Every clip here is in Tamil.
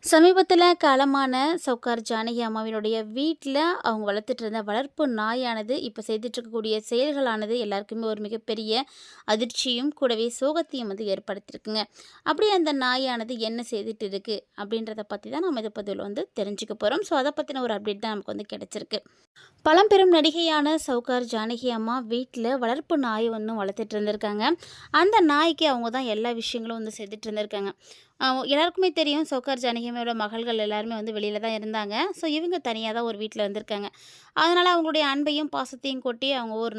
சமீபத்தில காலமான சவுகார் ஜானகி அம்மாவினுடைய வீட்ல அவங்க வளர்த்துட்டு இருந்த வளர்ப்பு நாயானது, இப்ப செய்துட்டு இருக்கக்கூடிய செயல்களானது எல்லாருக்குமே ஒரு மிகப்பெரிய அதிர்ச்சியும், கூடவே சோகத்தையும் வந்து ஏற்படுத்தியிருக்குங்க. அப்படி அந்த நாயானது என்ன செய்துட்டு இருக்கு? அப்படின்றத பத்தி தான் நம்ம இந்த பதிவுல வந்து தெரிஞ்சுக்க போறோம். ஸோ, அத பத்தின ஒரு அப்டேட் தான் நமக்கு வந்து கிடைச்சிருக்கு. பழம்பெரும் நடிகையான சவுகார் ஜானகி அம்மா வீட்ல வளர்ப்பு நாய் ஒண்ணு வளர்த்துட்டு இருந்திருக்காங்க. அந்த நாய்க்கு அவங்க தான் எல்லா விஷயங்களும் வந்து செய்துட்டு இருந்திருக்காங்க. எல்லாருக்குமே தெரியும் சௌகார் ஜானகி அம்மாவோட மகள்கள் எல்லாருமே வந்து வெளியில தான் இருந்தாங்க. ஸோ இவங்க தனியா தான் ஒரு வீட்ல இருந்திருக்காங்க. அதனால அவங்களுடைய அன்பையும், பாசத்தையும் கொட்டி அவங்க ஒரு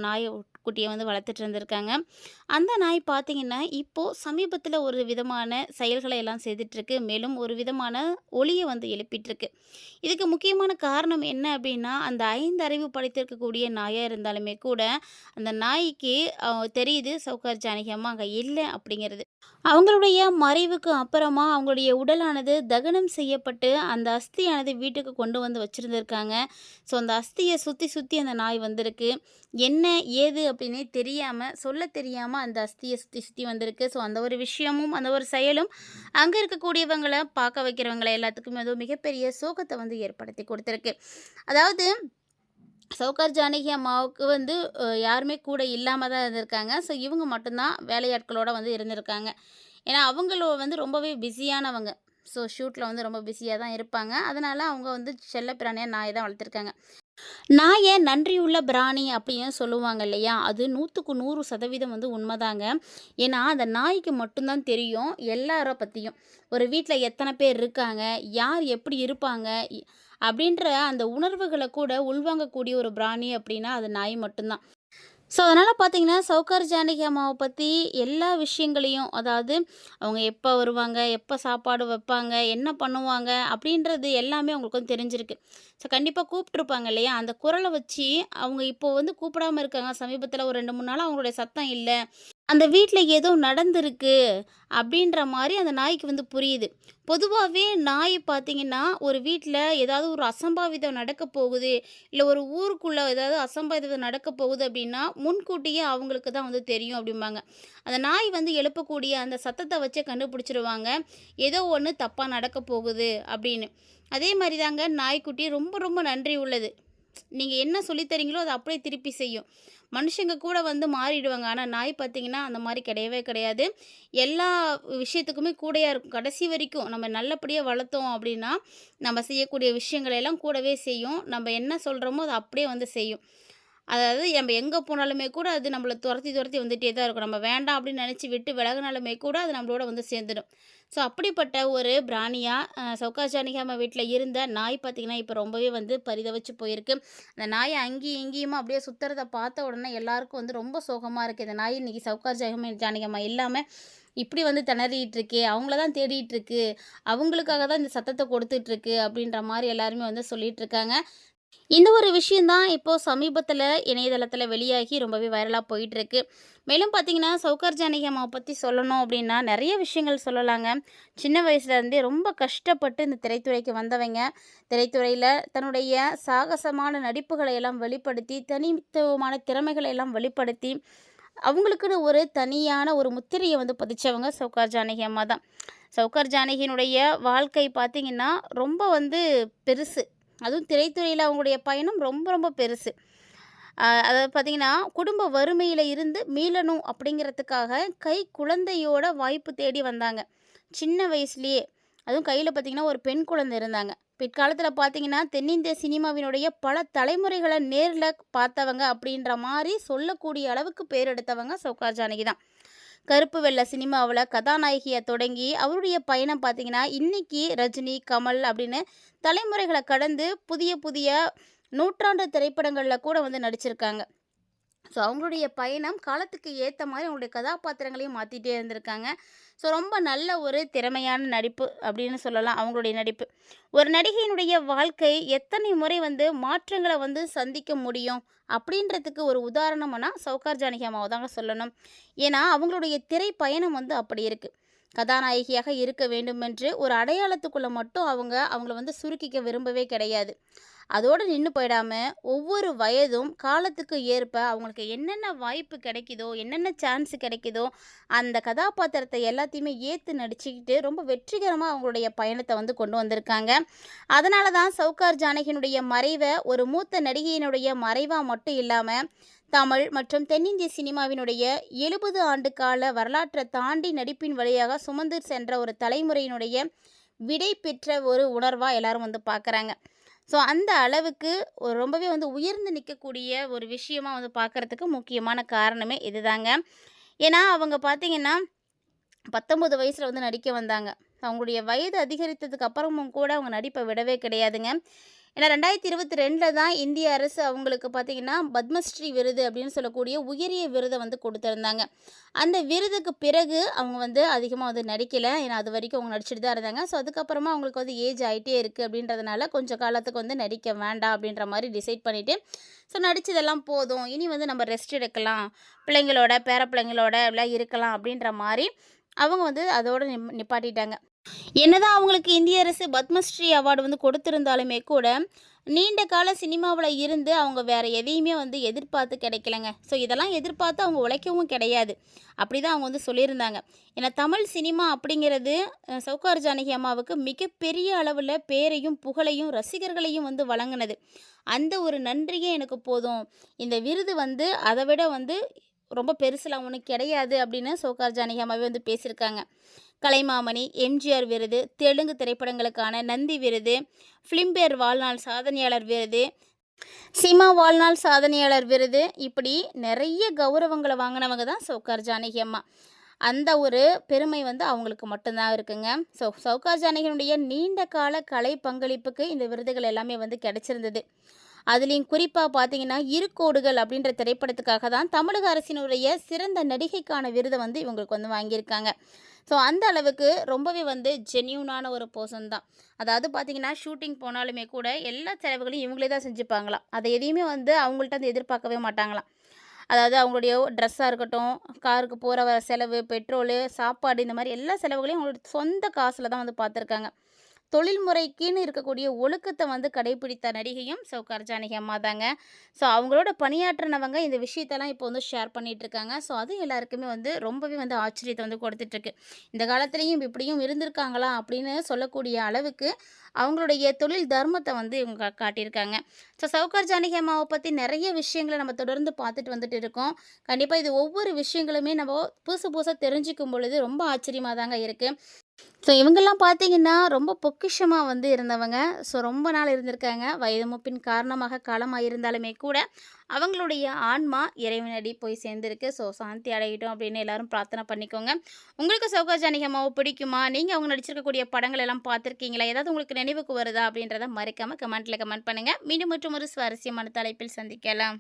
குட்டிய வந்து வளர்த்துட்டு இருந்திருக்காங்க. அந்த நாய் பார்த்தீங்கன்னா, இப்போ சமீபத்தில ஒரு விதமான செயல்களை எல்லாம் செய்துட்டுருக்கு. மேலும் ஒரு விதமான ஒலிய வந்து எழுப்பிட்டுருக்கு. இதுக்கு முக்கியமான காரணம் என்ன அப்டின்னா, அந்த 5 அறிவு படைத்திருக்கக்கூடிய நாயா இருந்தாலுமே கூட, அந்த நாய்க்கு தெரியுது சௌகார் ஜானகி அம்மா அங்க இல்ல அப்படிங்கிறது. அவங்களுடைய மறைவுக்கு அப்புறமா அவங்களுடைய உடலானது தகனம் செய்யப்பட்டு, அந்த அஸ்தியானது வீட்டுக்கு கொண்டு வந்து வச்சிருந்திருக்காங்க. ஸோ, அந்த அஸ்திய சுத்தி சுத்தி அந்த நாய் வந்திருக்கு. என்ன, ஏது அப்படின்னே தெரியாம, சொல்ல தெரியாம அந்த அஸ்திய சுத்தி சுத்தி வந்திருக்கு. ஸோ, அந்த ஒரு விஷயமும், அந்த ஒரு செயலும் அங்க இருக்கக்கூடியவங்கள, பார்க்க வைக்கிறவங்கள எல்லாத்துக்குமே அது மிகப்பெரிய சோகத்த வந்து ஏற்படுத்தி குடுத்திருக்கு. அதாவது சௌகார் ஜானகி அம்மாவுக்கு வந்து யாருமே கூட இல்லாம தான் இருந்திருக்காங்க. ஸோ, இவங்க மட்டும் தான் வேலையாட்களோட வந்து இருந்திருக்காங்க. ஏன்னா, அவங்களோ வந்து ரொம்பவே பிஸியானவங்க. ஸோ, ஷூட்ல வந்து ரொம்ப பிஸியா தான் இருப்பாங்க. அதனால அவங்க வந்து செல்லப்பிராணியா நாய் தான் வளர்த்துருக்காங்க. நாய நன்றியுள்ள பிராணி அப்படின்னு சொல்லுவாங்க இல்லையா? அது 100க்கு 100% வந்து உண்மதாங்க. ஏன்னா, அந்த நாய்க்கு மட்டும் தான் தெரியும் எல்லார பத்தியும். ஒரு வீட்ல எத்தன பேர் இருக்காங்க, யார் எப்படி இருப்பாங்க, அப்படின்ற அந்த உணர்வுகள கூட உள்வாங்கக்கூடிய ஒரு பிராணி அப்படின்னா, அது நாய் மட்டும் தான். ஸோ, அதனால பார்த்தீங்கன்னா, சௌகார் ஜானகி அம்மாவ பத்தி எல்லா விஷயங்களையும், அதாவது அவங்க எப்ப வருவாங்க, எப்ப சாப்பாடு வைப்பாங்க, என்ன பண்ணுவாங்க அப்படின்றது எல்லாமே அவங்களுக்கு வந்து தெரிஞ்சிருக்கு. ஸோ, கண்டிப்பா கூப்பிட்டுருப்பாங்க இல்லையா? அந்த குரல வச்சு அவங்க இப்போ வந்து கூப்பிடாம இருக்காங்க. சமீபத்தில ஒரு 2, 3 நாளா அவங்களுடைய சத்தம் இல்ல. அந்த வீட்ல ஏதோ நடந்திருக்கு அப்படின்ற மாரி அந்த நாய்க்கு வந்து புரியுது. பொதுவாவே நாய் பார்த்தீங்கன்னா, ஒரு வீட்ல ஏதாவது ஒரு அசம்பாவிதம் நடக்க போகுது, இல்ல ஒரு ஊருக்குள்ள ஏதாவது அசம்பாவிதம் நடக்க போகுது அப்படின்னா, முன்கூட்டியே அவங்களுக்கு தான் வந்து தெரியும் அப்படிம்பாங்க. அந்த நாய் வந்து எழுப்பக்கூடிய அந்த சத்தத்த வச்சே கண்டுபிடிச்சிருவாங்க. ஏதோ ஒண்ணு தப்பா நடக்க போகுது அப்படின்னு. அதே மாரி தாங்க நாய்க்குட்டி ரொம்ப ரொம்ப நன்றி உள்ளது. நீங்க என்ன சொல்லி தரீங்களோ, அத அப்படியே திருப்பி செய்யும். மனுஷங்க கூட வந்து மாறிடுவாங்க. ஆனா, நாய் பார்த்தீங்கன்னா, அந்த மாரி கிடையவே கிடையாது. எல்லா விஷயத்துக்குமே கூடயா இருக்கும். கடைசி வரைக்கும் நம்ம நல்லபடியா வளர்த்தோம் அப்படின்னா, நம்ம செய்யக்கூடிய விஷயங்கள எல்லாம் கூடவே செய்யும். நம்ம என்ன சொல்றோமோ, அத அப்படியே வந்து செய்யும். அதாவது நம்ம எங்க போனாலுமே கூட அது நம்மள தொரத்தி தொரத்தி வந்துட்டே தான் இருக்கும். நம்ம வேண்டாம் அப்படின்னு நெனச்சு விட்டு விலகுனாலுமே கூட அது நம்மளோட வந்து சேர்ந்துடும். ஸோ, அப்படிப்பட்ட ஒரு பிராணியா சௌகார் ஜானகி அம்மா வீட்ல இருந்த நாய் பார்த்தீங்கன்னா, இப்போ ரொம்பவே வந்து பரிதவிச்சு போயிருக்கு. அந்த நாய் அங்கேயும் இங்கேயுமா அப்படியே சுத்துறத பார்த்த உடனே எல்லாருக்கும் வந்து ரொம்ப சோகமா இருக்கு. இந்த நாய் இன்னைக்கு சௌகார் ஜானகி அம்மா இல்லாம இப்படி வந்து திணறிட்டு இருக்கே, அவங்கள தான் தேடிட்டு இருக்கு. அவங்களுக்காக தான் இந்த சத்தத்த கொடுத்துட்டு இருக்கு அப்படின்ற மாரி எல்லாருமே வந்து சொல்லிட்டு இருக்காங்க. இந்த ஒரு விஷயம் தான் இப்போ சமீபத்தில இணையதளத்தில வெளியாகி ரொம்பவே வைரலா போயிட்டுருக்கு. மேலும் பார்த்தீங்கன்னா, சௌகார் ஜானகி அம்மாவ பத்தி சொல்லணும் அப்படின்னா, நெறைய விஷயங்கள் சொல்லலாங்க. சின்ன வயசுலேருந்தே ரொம்ப கஷ்டப்பட்டு இந்த திரைத்துறைக்கு வந்தவைங்க. திரைத்துறையில தன்னுடைய சாகசமான நடிப்புகளை எல்லாம் வெளிப்படுத்தி, தனித்துவமான திறமைகளை எல்லாம் வெளிப்படுத்தி, அவங்களுக்குன்னு ஒரு தனியான ஒரு முத்திரைய வந்து பதிச்சவங்க சௌகார் ஜானகி அம்மா தான். சௌகார் ஜானகியினுடைய வாழ்க்கை பார்த்தீங்கன்னா, ரொம்ப வந்து பெருசு. அதுவும் திரைத்துறையில அவங்களுடைய பயணம் ரொம்ப ரொம்ப பெருசு. அதாவது பார்த்தீங்கன்னா, குடும்ப வறுமையில இருந்து மீளணும் அப்படிங்கிறதுக்காக குழந்தையோட வாய்ப்பு தேடி வந்தாங்க. சின்ன வயசுலயே. அதுவும் கையில பார்த்தீங்கன்னா, ஒரு பெண் குழந்தை இருந்தாங்க. பிற்காலத்தில பார்த்தீங்கன்னா, தென்னிந்திய சினிமாவினுடைய பல தலைமுறைகள நேர்ல பார்த்தவங்க அப்படின்ற மாரி சொல்லக்கூடிய அளவுக்கு பேர் எடுத்தவங்க சௌகார் ஜானகி தான். கருப்பு வெள்ள சினிமாவுல கதாநாயகியா தொடங்கி, அவருடைய பயணம் பார்த்தீங்கன்னா, இன்னைக்கு ரஜினி, கமல் அப்படின்னு தலைமுறைகள கடந்து புதிய புதிய நூற்றாண்டு திரைப்படங்கள்ல கூட வந்து நடிச்சிருக்காங்க. ஸோ, அவங்களுடைய பயணம் காலத்துக்கு ஏத்த மாரி அவங்களுடைய கதாபாத்திரங்களையும் மாத்திட்டே இருந்திருக்காங்க. ஸோ, ரொம்ப நல்ல ஒரு திறமையான நடிப்பு அப்படின்னு சொல்லலாம் அவங்களுடைய நடிப்பு. ஒரு நடிகையினுடைய வாழ்க்கை எத்தனை முறை வந்து மாற்றங்கள வந்து சந்திக்க முடியும் அப்படின்றதுக்கு ஒரு உதாரணம்னா சௌகார் ஜானகி அம்மாவ தாங்க சொல்லணும். ஏன்னா, அவங்களுடைய திரை பயணம் வந்து அப்படி இருக்கு. கதாநாயகியாக இருக்க வேண்டுமென்று ஒரு அடையாளத்துக்குள்ள மட்டும் அவங்கள வந்து சுருக்கிக்க விரும்பவே கிடையாது. அதோடு நின்று போயிடாம, ஒவ்வொரு வயதும் காலத்துக்கு ஏற்ப அவங்களுக்கு என்னென்ன வாய்ப்பு கிடைக்குதோ, என்னென்ன சான்ஸ் கிடைக்குதோ, அந்த கதாபாத்திரத்தை எல்லாத்தையுமே ஏத்து நடிச்சுக்கிட்டு ரொம்ப வெற்றிகரமா அவங்களுடைய பயணத்த வந்து கொண்டு வந்திருக்காங்க. அதனால தான் சவுகார் ஜானகியினுடைய மறைவ ஒரு மூத்த நடிகையினுடைய மறைவா மட்டும் இல்லாம, தமிழ் மற்றும் தென்னிந்திய சினிமாவினுடைய 70 ஆண்டு கால வரலாற்றை தாண்டி நடிப்பின் வழியாக சுமந்து சென்ற ஒரு தலைமுறையினுடைய விடை பெற்ற ஒரு உணர்வா எல்லாரும் வந்து பார்க்குறாங்க. ஸோ அந்த அளவுக்கு ஒரு ரொம்பவே வந்து உயர்ந்து நிற்கக்கூடிய ஒரு விஷயமா வந்து பார்க்குறதுக்கு முக்கியமான காரணமே இதுதாங்க. ஏன்னா அவங்க பார்த்தீங்கன்னா 19 வயசில் வந்து நடிக்க வந்தாங்க. அவங்களுடைய வயது அதிகரித்ததுக்கு அப்புறமும் கூட அவங்க நடிப்பை விடவே கிடையாதுங்க. ஏன்னா 2022 தான் இந்திய அரசு அவங்களுக்கு பார்த்தீங்கன்னா பத்மஸ்ரீ விருது அப்படின்னு சொல்லக்கூடிய உயரிய விருதை வந்து கொடுத்துருந்தாங்க. அந்த விருதுக்கு பிறகு அவங்க வந்து அதிகமாக வந்து நடிக்கலை. ஏன்னா அது வரைக்கும் அவங்க நடிச்சுட்டு தான் இருந்தாங்க. ஸோ அதுக்கப்புறமா அவங்களுக்கு வந்து ஏஜ் ஆகிட்டே இருக்குது அப்படின்றதுனால கொஞ்சம் காலத்துக்கு வந்து நடிக்க வேண்டாம் அப்படின்ற மாதிரி டிசைட் பண்ணிவிட்டு, ஸோ நடித்ததெல்லாம் போதும், இனி வந்து நம்ம ரெஸ்ட் எடுக்கலாம், பிள்ளைங்களோட பேர பிள்ளைங்களோட எல்லாம் இருக்கலாம் அப்படின்ற மாதிரி அவங்க வந்து அதோடு நிப்பாட்டிட்டாங்க. என்னதான் அவங்களுக்கு இந்திய அரசு பத்மஸ்ரீ அவார்டு வந்து கொடுத்திருந்தாலுமே கூட, நீண்ட கால சினிமாவில் இருந்து அவங்க வேறு எதையுமே வந்து எதிர்பார்த்து கிடைக்கலங்க. ஸோ இதெல்லாம் எதிர்பார்த்து அவங்க உழைக்கவும் கிடையாது. அப்படி தான் அவங்க வந்து சொல்லியிருந்தாங்க. ஏன்னா தமிழ் சினிமா அப்படிங்கிறது சவுகார் ஜானகி அம்மாவுக்கு மிகப்பெரிய அளவில் பேரையும் புகழையும் ரசிகர்களையும் வந்து வழங்கினது. அந்த ஒரு நன்றியே எனக்கு போதும், இந்த விருது வந்து அதை விட வந்து ரொம்ப பெருசுலாம் ஒன்றும் கிடையாது அப்படின்னு சவுகார் ஜானகி அம்மாவே வந்து பேசியிருக்காங்க. கலைமாமணி, எம்ஜிஆர் விருது, தெலுங்கு திரைப்படங்களுக்கான நந்தி விருது, ஃபிலிம்பேர் வாழ்நாள் சாதனையாளர் விருது, சிமா வாழ்நாள் சாதனையாளர் விருது, இப்படி நிறைய கௌரவங்களை வாங்கினவங்க தான் சவுகார் ஜானகி அம்மா. அந்த ஒரு பெருமை வந்து அவங்களுக்கு மட்டும்தான் இருக்குங்க. ஸோ சவுகார் ஜானகியினுடைய நீண்ட கால கலை பங்களிப்புக்கு இந்த விருதுகள் எல்லாமே வந்து கிடைச்சிருந்தது. அதுலேயும் குறிப்பாக பார்த்தீங்கன்னா இருக்கோடுகள் அப்படின்ற திரைப்படத்துக்காக தான் தமிழக அரசினுடைய சிறந்த நடிகைக்கான விருதை வந்து இவங்களுக்கு வந்து வாங்கியிருக்காங்க. ஸோ அந்த அளவுக்கு ரொம்பவே வந்து ஜென்யூனான ஒரு பர்சன் தான். அதாவது பார்த்தீங்கன்னா ஷூட்டிங் போனாலுமே கூட எல்லா செலவுகளையும் இவங்களே தான் செஞ்சுப்பாங்களாம். அதை எதையுமே வந்து அவங்கள்ட்ட வந்து எதிர்பார்க்கவே மாட்டாங்களாம். அதாவது அவங்களுடைய ட்ரெஸ்ஸாக இருக்கட்டும், காருக்கு போகிற வர செலவு, பெட்ரோலு, சாப்பாடு, இந்த மாதிரி எல்லா செலவுகளையும் அவங்களோட சொந்த காசில் தான் வந்து பார்த்துருக்காங்க. தொழில்முறைக்குன்னு இருக்கக்கூடிய ஒழுக்கத்தை வந்து கடைபிடித்த நடிகையும் சவுகார் ஜானகி அம்மா தாங்க. ஸோ அவங்களோட பணியாற்றினவங்க இந்த விஷயத்தெல்லாம் இப்போ வந்து ஷேர் பண்ணிகிட்ருக்காங்க. ஸோ அது எல்லாருக்குமே வந்து ரொம்பவே வந்து ஆச்சரியத்தை வந்து கொடுத்துட்ருக்கு. இந்த காலத்துலேயும் இப்படியும் இருந்திருக்காங்களா அப்படின்னு சொல்லக்கூடிய அளவுக்கு அவங்களுடைய தொழில் தர்மத்தை வந்து இவங்க காட்டியிருக்காங்க. ஸோ சவுகார் ஜானகி அம்மாவை பற்றி நிறைய விஷயங்களை நம்ம தொடர்ந்து பார்த்துட்டு வந்துட்டு இருக்கோம். கண்டிப்பாக இது ஒவ்வொரு விஷயங்களுமே நம்ம புதுசு புதுசாக தெரிஞ்சுக்கும் பொழுது ரொம்ப ஆச்சரியமாக தாங்க இருக்குது. ஸோ இவங்கெல்லாம் பார்த்தீங்கன்னா ரொம்ப பொக்கிஷமாக வந்து இருந்தவங்க. ஸோ ரொம்ப நாள் இருந்திருக்காங்க. வயது மூப்பின் காரணமாக காலமாக இருந்தாலுமே கூட அவங்களுடைய ஆன்மா இறைவனடி போய் சேர்ந்துருக்கு. ஸோ சாந்தி அடையட்டும் அப்படின்னு எல்லாரும் பிரார்த்தனை பண்ணிக்கோங்க. உங்களுக்கு சவுகார் ஜானகி அம்மாவை பிடிக்குமா? நீங்கள் அவங்க நடிச்சிருக்கக்கூடிய படங்கள் எல்லாம் பார்த்துருக்கீங்களா? ஏதாவது உங்களுக்கு நினைவுக்கு வருதா அப்படின்றத மறக்காமல் கமெண்ட்டில் கமெண்ட் பண்ணுங்கள். மீண்டும் மற்றும் ஒரு சுவாரஸ்யமான தலைப்பில் சந்திக்கலாம்.